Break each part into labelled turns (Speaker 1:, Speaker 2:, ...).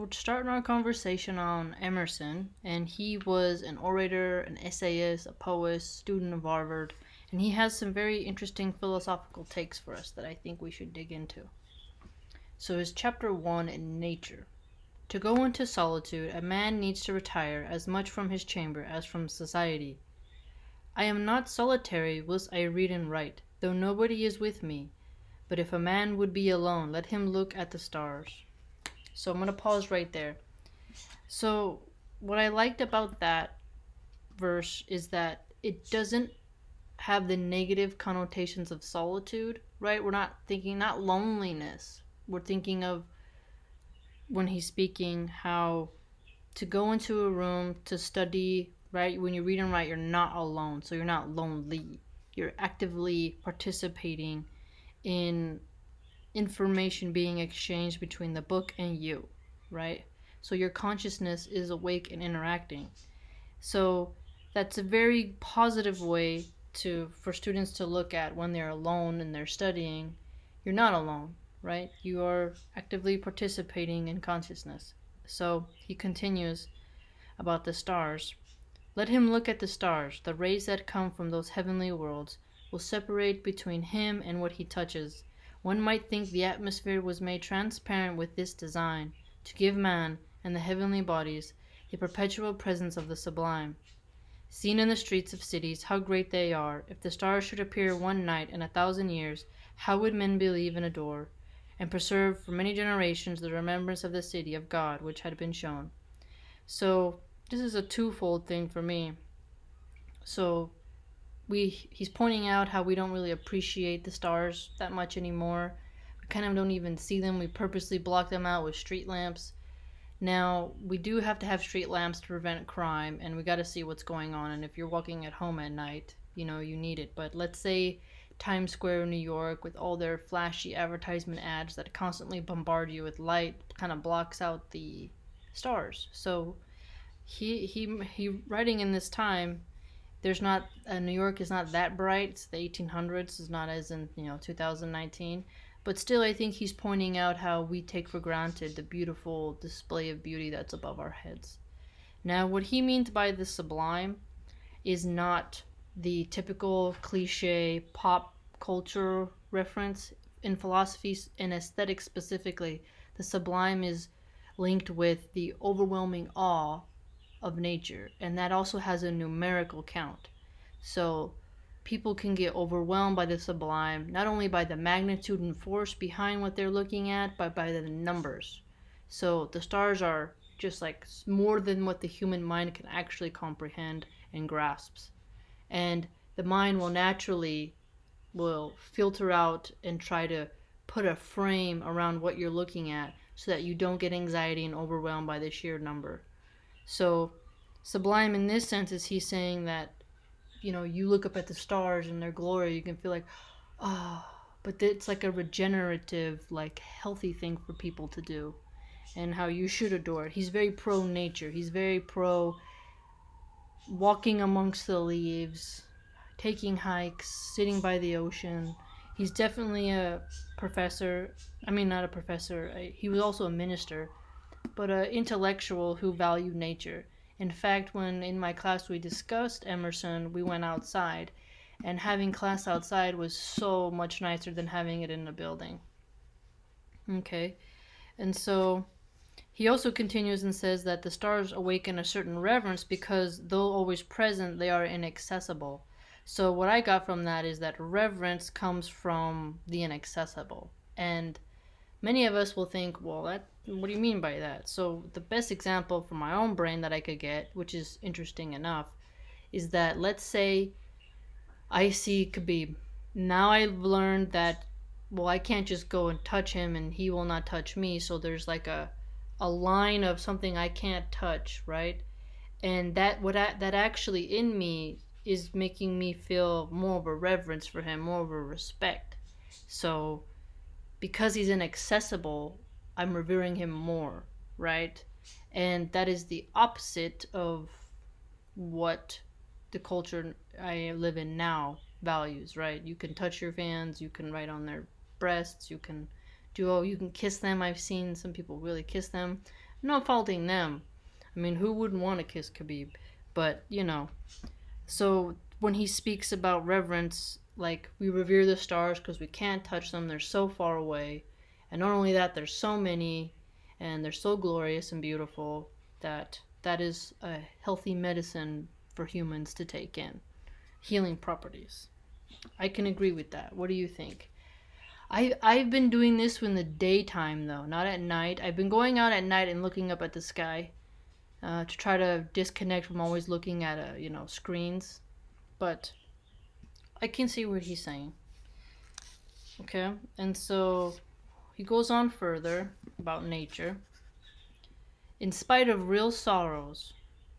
Speaker 1: We're starting our conversation on Emerson, and he was an orator, an essayist, a poet, student of Harvard, and he has some very interesting philosophical takes for us that I think we should dig into. So, his chapter 1 in Nature. To go into solitude, a man needs to retire as much from his chamber as from society. I am not solitary whilst I read and write, though nobody is with me. But if a man would be alone, let him look at the stars. So I'm going to pause right there. So, what I liked about that verse is that it doesn't have the negative connotations of solitude, right? We're not thinking, not loneliness. We're thinking of when he's speaking how to go into a room to study, right? When you read and write, you're not alone, so you're not lonely. You're actively participating in information being exchanged between the book and you, right? So your consciousness is awake and interacting. So that's a very positive way to for students to look at when they're alone and they're studying. You're not alone, right? You are actively participating in consciousness. So he continues about the stars. Let him look at the stars. The rays that come from those heavenly worlds will separate between him and what he touches. One might think the atmosphere was made transparent with this design, to give man and the heavenly bodies the perpetual presence of the sublime. Seen in the streets of cities, how great they are! If the stars should appear one night in 1,000 years, how would men believe and adore, and preserve for many generations the remembrance of the city of God which had been shown? So this is a twofold thing for me. So he's pointing out how we don't really appreciate the stars that much anymore. We kind of don't even see them. We purposely block them out with street lamps. Now, we do have to have street lamps to prevent crime, and we got to see what's going on. And if you're walking at home at night, you need it. But let's say Times Square in New York with all their flashy advertisement ads that constantly bombard you with light kind of blocks out the stars. So he writing in this time, there's not New York is not that bright. It's the 1800s. It's not as in 2019. But still, I think he's pointing out how we take for granted the beautiful display of beauty that's above our heads. Now, what he means by the sublime is not the typical cliche pop culture reference. In philosophy and aesthetics specifically, the sublime is linked with the overwhelming awe of nature, and that also has a numerical count. So people can get overwhelmed by the sublime, not only by the magnitude and force behind what they're looking at, but by the numbers. So the stars are just like more than what the human mind can actually comprehend and grasps. And the mind will filter out and try to put a frame around what you're looking at so that you don't get anxiety and overwhelmed by the sheer number. So sublime in this sense is he's saying that you look up at the stars and their glory, you can feel like, oh, but it's like a regenerative, like healthy thing for people to do, and how you should adore it. He's very pro nature. He's very pro walking amongst the leaves, taking hikes, sitting by the ocean. He's definitely a professor. I mean, not a professor. He was also a minister, but an intellectual who valued nature. In fact, when in my class we discussed Emerson, we went outside, and having class outside was so much nicer than having it in a building. Okay, and so he also continues and says that the stars awaken a certain reverence because, though always present, they are inaccessible. So what I got from that is that reverence comes from the inaccessible. And many of us will think, well, what do you mean by that? So the best example from my own brain that I could get, which is interesting enough, is that let's say I see Khabib. Now I've learned that, well, I can't just go and touch him and he will not touch me. So there's like a line of something I can't touch, right? And that actually in me is making me feel more of a reverence for him, more of a respect. So because he's inaccessible, I'm revering him more, right? And that is the opposite of what the culture I live in now values, right? You can touch your fans, you can write on their breasts, you can kiss them. I've seen some people really kiss them. I'm not faulting them. I mean, who wouldn't want to kiss Khabib? But, so when he speaks about reverence, like we revere the stars because we can't touch them, they're so far away. And not only that, there's so many and they're so glorious and beautiful that that is a healthy medicine for humans to take in. Healing properties. I can agree with that. What do you think? I've been doing this in the daytime though, not at night. I've been going out at night and looking up at the sky to try to disconnect from always looking at screens. But I can see what he's saying. Okay, and so he goes on further about nature. In spite of real sorrows,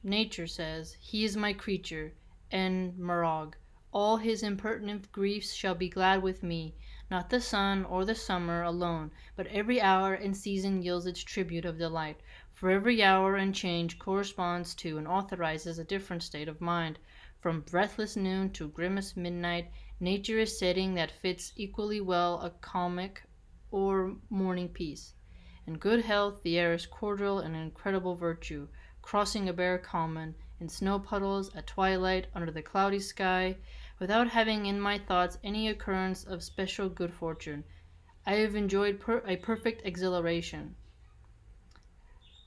Speaker 1: nature says, "He is my creature, and Marog. All his impertinent griefs shall be glad with me. Not the sun or the summer alone, but every hour and season yields its tribute of delight. For every hour and change corresponds to and authorizes a different state of mind. From breathless noon to grimmest midnight, nature is setting that fits equally well a comic or morning piece. In good health the air is cordial and an incredible virtue, crossing a bare common, in snow puddles, at twilight, under the cloudy sky, without having in my thoughts any occurrence of special good fortune. I have enjoyed a perfect exhilaration.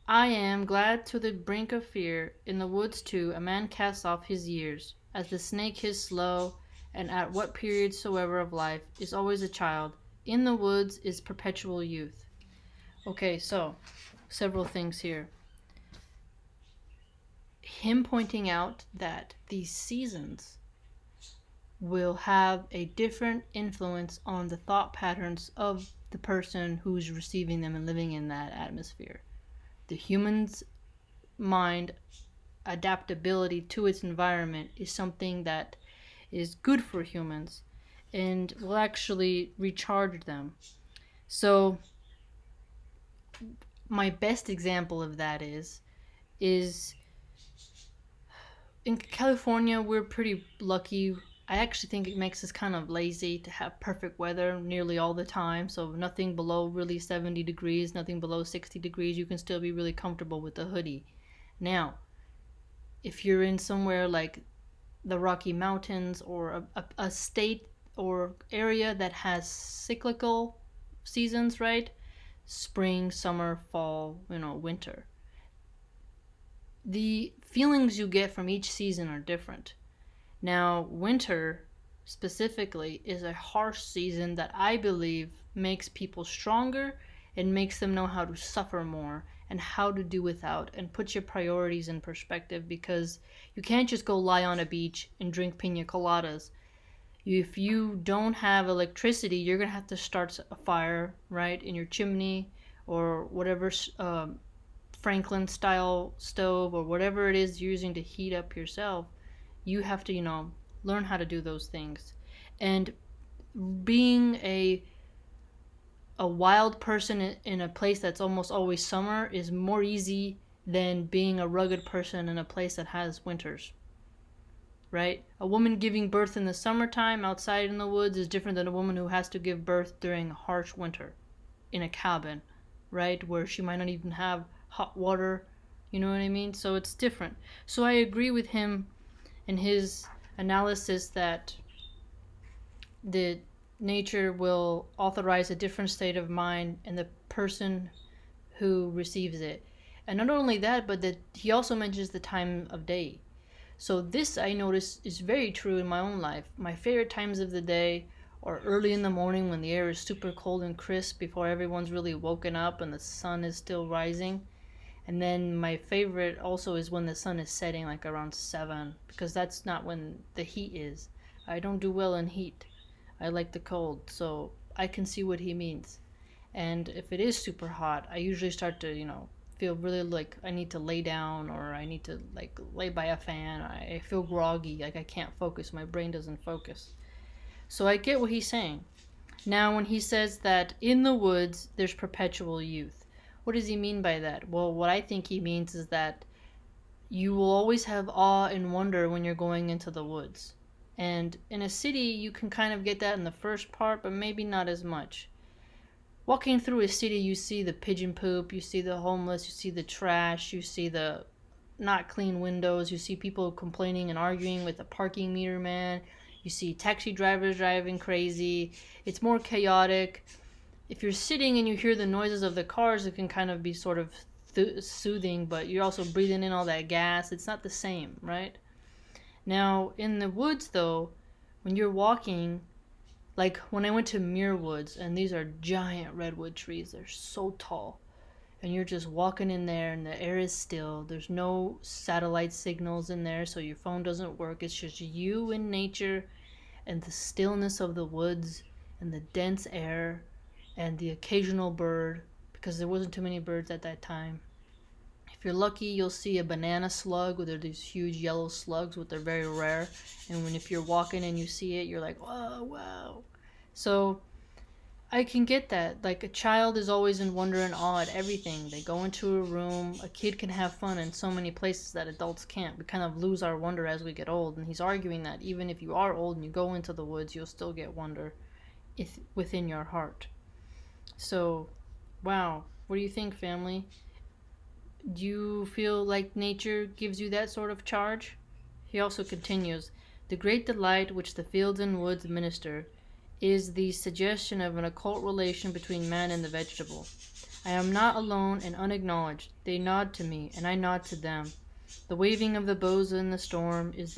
Speaker 1: I am glad to the brink of fear. In the woods, too, a man casts off his years, as the snake his slough, and at what period soever of life is always a child. In the woods is perpetual youth." Okay, so several things here. Him pointing out that these seasons will have a different influence on the thought patterns of the person who's receiving them and living in that atmosphere. The human's mind adaptability to its environment is something that is good for humans and will actually recharge them. So my best example of that is in California we're pretty lucky. I actually think it makes us kind of lazy to have perfect weather nearly all the time. So nothing below really 70 degrees, nothing below 60 degrees, you can still be really comfortable with a hoodie. Now, if you're in somewhere like the Rocky Mountains or a state or area that has cyclical seasons, right? Spring, summer, fall, winter. The feelings you get from each season are different. Now, winter specifically is a harsh season that I believe makes people stronger and makes them know how to suffer more and how to do without and put your priorities in perspective, because you can't just go lie on a beach and drink pina coladas. If you don't have electricity, you're going to have to start a fire, right, in your chimney or whatever Franklin style stove or whatever it is you're using to heat up yourself. You have to, learn how to do those things. And being a wild person in a place that's almost always summer is more easy than being a rugged person in a place that has winters. Right? A woman giving birth in the summertime outside in the woods is different than a woman who has to give birth during a harsh winter in a cabin, right? Where she might not even have hot water. You know what I mean? So it's different. So I agree with him in his analysis that the nature will authorize a different state of mind in the person who receives it. And not only that, but that he also mentions the time of day. So this, I notice, is very true in my own life. My favorite times of the day are early in the morning when the air is super cold and crisp before everyone's really woken up and the sun is still rising. And then my favorite also is when the sun is setting, like around 7, because that's not when the heat is. I don't do well in heat. I like the cold, so I can see what he means. And if it is super hot, I usually start to, feel really like I need to lay down or I need to like lay by a fan. I feel groggy, like I can't focus. My brain doesn't focus. So I get what he's saying. Now, when he says that in the woods there's perpetual youth, what does he mean by that? Well, what I think he means is that you will always have awe and wonder when you're going into the woods. And in a city, you can kind of get that in the first part, but maybe not as much. walking through a city, you see the pigeon poop, you see the homeless, you see the trash, you see the not clean windows, you see people complaining and arguing with the parking meter man, you see taxi drivers driving crazy. It's more chaotic. If you're sitting and you hear the noises of the cars, it can kind of be sort of soothing, but you're also breathing in all that gas. It's not the same, right? Now, in the woods, though, when you're walking, like when I went to Muir Woods, and these are giant redwood trees, they're so tall, and you're just walking in there, and the air is still. There's no satellite signals in there, so your phone doesn't work. It's just you in nature and the stillness of the woods and the dense air and the occasional bird, because there wasn't too many birds at that time. If you're lucky, you'll see a banana slug, where they're these huge yellow slugs, which are very rare. And if you're walking and you see it, you're like, whoa, wow. So I can get that. Like, a child is always in wonder and awe at everything. They go into a room. A kid can have fun in so many places that adults can't. We kind of lose our wonder as we get old. And he's arguing that even if you are old and you go into the woods, you'll still get wonder within your heart. So, wow. What do you think, family? Do you feel like nature gives you that sort of charge? He also continues, the great delight which the fields and woods minister is the suggestion of an occult relation between man and the vegetable. I am not alone and unacknowledged. They nod to me, and I nod to them. The waving of the boughs in the storm is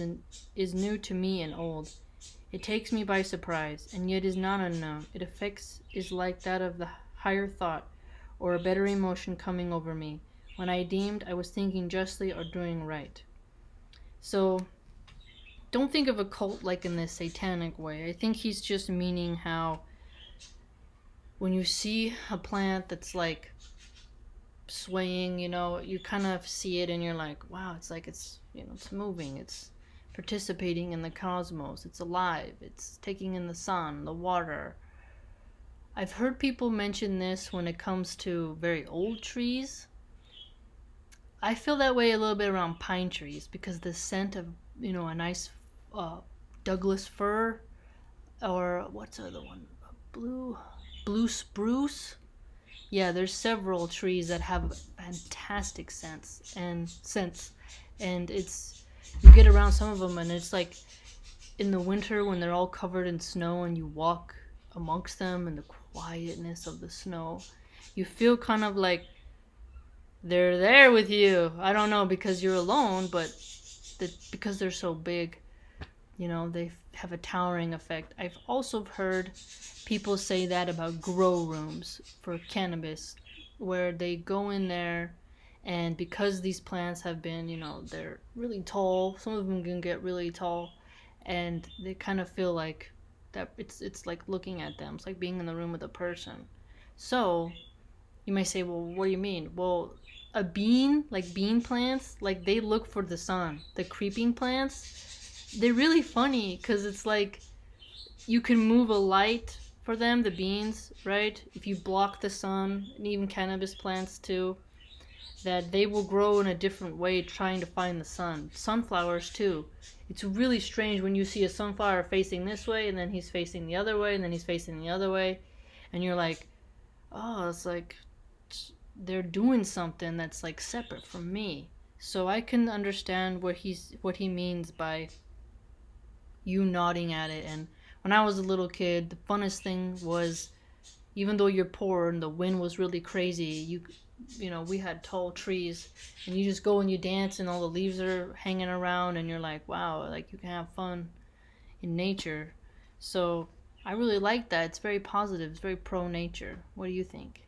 Speaker 1: new to me and old. It takes me by surprise, and yet is not unknown. Its effects is like that of the higher thought, or a better emotion coming over me, when I deemed I was thinking justly or doing right. So, don't think of a cult like in this satanic way. I think he's just meaning how when you see a plant that's like swaying, you kind of see it and you're like, wow, it's like it's moving, it's participating in the cosmos, it's alive, it's taking in the sun, the water. I've heard people mention this when it comes to very old trees. I feel that way a little bit around pine trees because the scent of, a nice uh, Douglas fir, or what's the other one? Blue spruce. Yeah, there's several trees that have fantastic scents, and it's you get around some of them, and it's like in the winter when they're all covered in snow, and you walk amongst them in the quietness of the snow, you feel kind of like they're there with you. I don't know because you're alone, but because they're so big, they have a towering effect. I've also heard people say that about grow rooms for cannabis, where they go in there, and because these plants have been, they're really tall. Some of them can get really tall, and they kind of feel like that. It's like looking at them. It's like being in the room with a person. So you may say, well, what do you mean? Well, a bean, like bean plants, like they look for the sun. The creeping plants, they're really funny because it's like you can move a light for them, the beans, right? If you block the sun, and even cannabis plants too, that they will grow in a different way trying to find the sun. Sunflowers too. It's really strange when you see a sunflower facing this way and then he's facing the other way and then he's facing the other way, and you're like, oh, it's like they're doing something that's like separate from me. So I can understand what he means by you nodding at it. And when I was a little kid, the funnest thing was, even though you're poor and the wind was really crazy, we had tall trees, and you just go and you dance, and all the leaves are hanging around, and you're like, wow, like you can have fun in nature. So I really like that. It's very positive. It's very pro nature. What do you think?